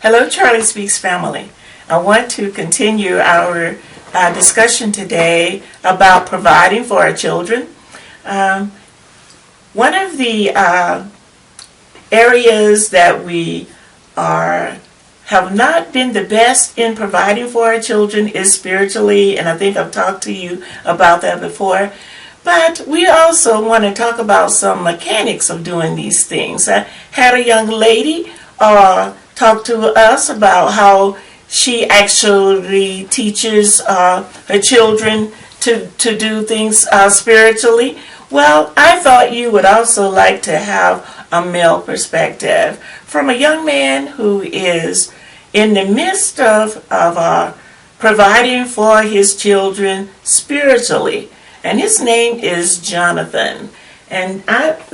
Hello, Charley Speaks family. I want to continue our discussion today about providing for our children. One of the areas that we have not been the best in providing for our children is spiritually, and I think I've talked to you about that before. But we also want to talk about some mechanics of doing these things. I had a young lady talk to us about how she actually teaches her children to do things spiritually. Well, I thought you would also like to have a male perspective from a young man who is in the midst of providing for his children spiritually. And his name is Jonathan. And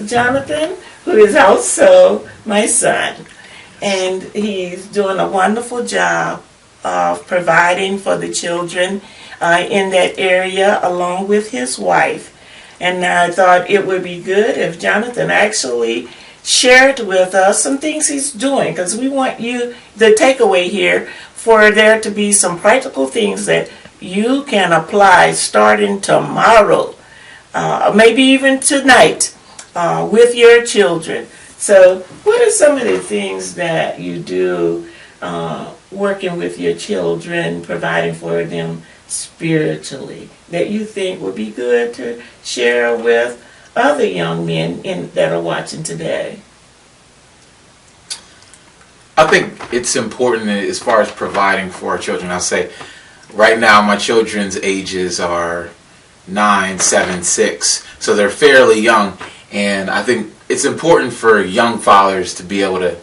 Jonathan, who is also my son. And he's doing a wonderful job of providing for the children in that area along with his wife. And I thought it would be good if Jonathan actually shared with us some things he's doing, because we want you, the takeaway here, for there to be some practical things that you can apply starting tomorrow, maybe even tonight, with your children. So what are some of the things that you do working with your children, providing for them spiritually, that you think would be good to share with other young men that are watching today? I think it's important as far as providing for our children. I'll say right now my children's ages are 9, 7, 6, so they're fairly young, and I think it's important for young fathers to be able to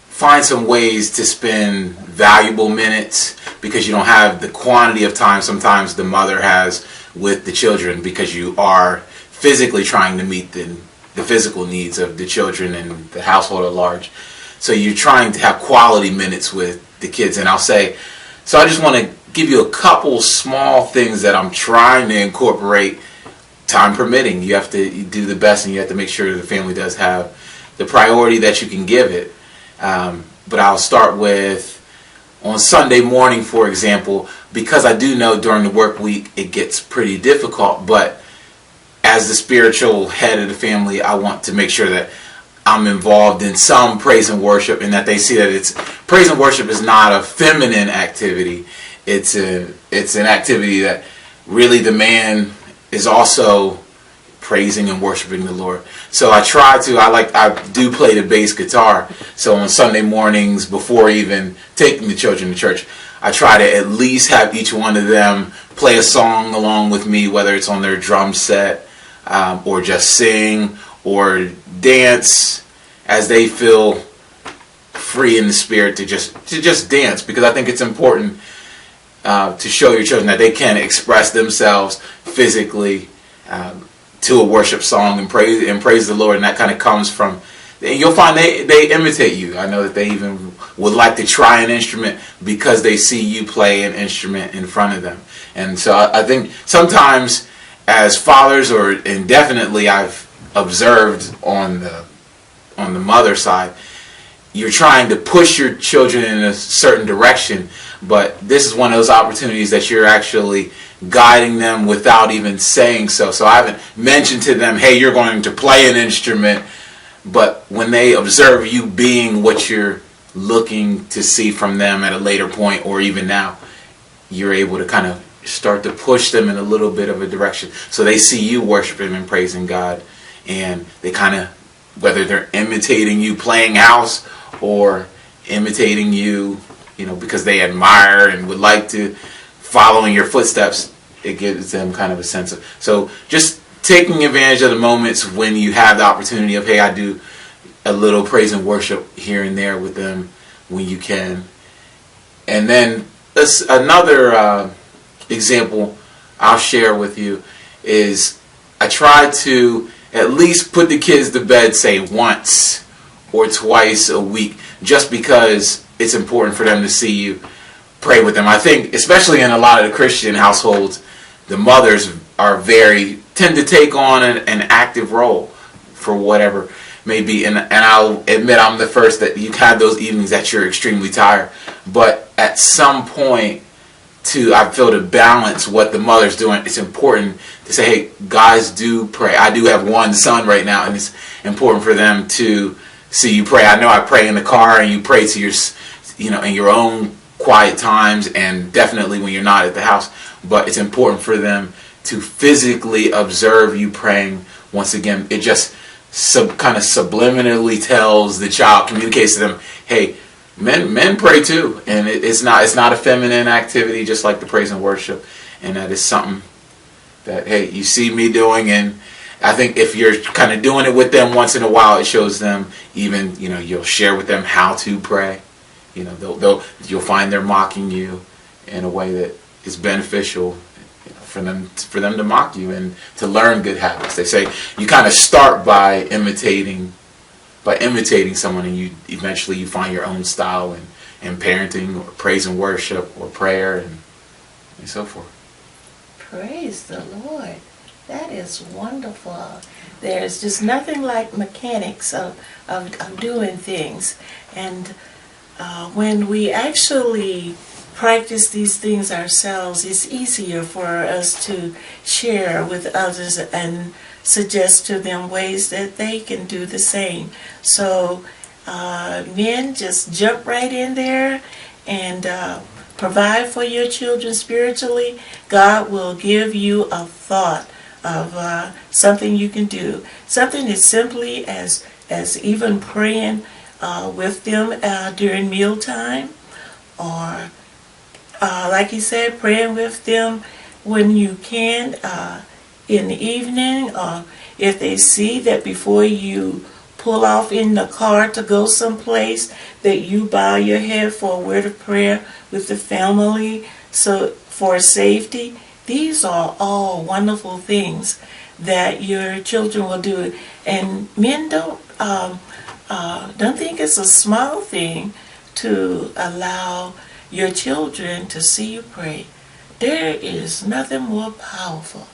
find some ways to spend valuable minutes, because you don't have the quantity of time sometimes the mother has with the children, because you are physically trying to meet the physical needs of the children and the household at large. So you're trying to have quality minutes with the kids. And I'll say, so I just want to give you a couple small things that I'm trying to incorporate, time permitting. You have to do the best, and you have to make sure the family does have the priority that you can give it. But I'll start with on Sunday morning, for example, because I do know during the work week it gets pretty difficult, but as the spiritual head of the family, I want to make sure that I'm involved in some praise and worship, and that they see that praise and worship is not a feminine activity. It's an activity that really the man is also praising and worshiping the Lord. So I do play the bass guitar. So on Sunday mornings, before even taking the children to church, I try to at least have each one of them play a song along with me, whether it's on their drum set, or just sing or dance as they feel free in the spirit to just dance, because I think it's important to show your children that they can express themselves physically to a worship song and praise the Lord, and that kind of comes from. And you'll find they imitate you. I know that they even would like to try an instrument because they see you play an instrument in front of them. And so I think sometimes as fathers, and definitely I've observed on the mother side, you're trying to push your children in a certain direction, but this is one of those opportunities that you're actually guiding them without even saying so. So I haven't mentioned to them, hey, you're going to play an instrument, but when they observe you being what you're looking to see from them at a later point, or even now, you're able to kind of start to push them in a little bit of a direction. So they see you worshiping and praising God, and they kind of, whether they're imitating you playing house or imitating you, because they admire and would like to follow in your footsteps, it gives them kind of a sense of. So just taking advantage of the moments when you have the opportunity of, hey, I do a little praise and worship here and there with them when you can. And then another example I'll share with you is I try to at least put the kids to bed, say, once or twice a week, just because it's important for them to see you pray with them. I think, especially in a lot of the Christian households, the mothers tend to take on an active role for whatever may be. And I'll admit I'm the first that you have those evenings that you're extremely tired. But at some point, I feel to balance what the mother's doing, it's important to say, hey, guys do pray. I do have one son right now, and it's important for them to see you pray. I know I pray in the car, and you pray to your, in your own quiet times, and definitely when you're not at the house. But it's important for them to physically observe you praying. Once again, it just kind of subliminally tells the child, communicates to them, hey, men pray too, and it's not a feminine activity, just like the praise and worship, and that is something that, hey, you see me doing. And I think if you're kind of doing it with them once in a while, it shows them, even, you'll share with them how to pray. You'll find they're mocking you in a way that is beneficial for them to mock you and to learn good habits. They say you kind of start by imitating someone, and you eventually find your own style in parenting, or praise and worship, or prayer, and so forth. Praise the Lord. That is wonderful. There's just nothing like mechanics of doing things. And when we actually practice these things ourselves, it's easier for us to share with others and suggest to them ways that they can do the same. So men, just jump right in there and provide for your children spiritually. God will give you a thought of something you can do. Something as simply as even praying with them during mealtime, or like he said, praying with them when you can in the evening, or if they see that before you pull off in the car to go someplace, that you bow your head for a word of prayer with the family, so for safety. These are all wonderful things that your children will do. And men, don't think it's a small thing to allow your children to see you pray. There is nothing more powerful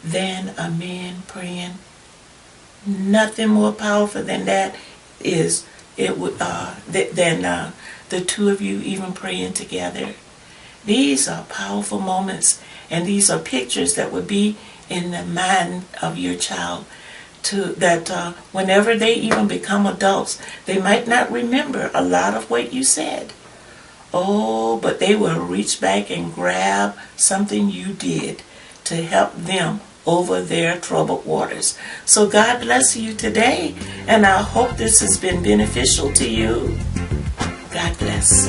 than a man praying. Nothing more powerful than that is than the two of you even praying together. These are powerful moments, and these are pictures that would be in the mind of your child, that whenever they even become adults, they might not remember a lot of what you said. Oh, but they will reach back and grab something you did to help them over their troubled waters. So God bless you today, and I hope this has been beneficial to you. God bless.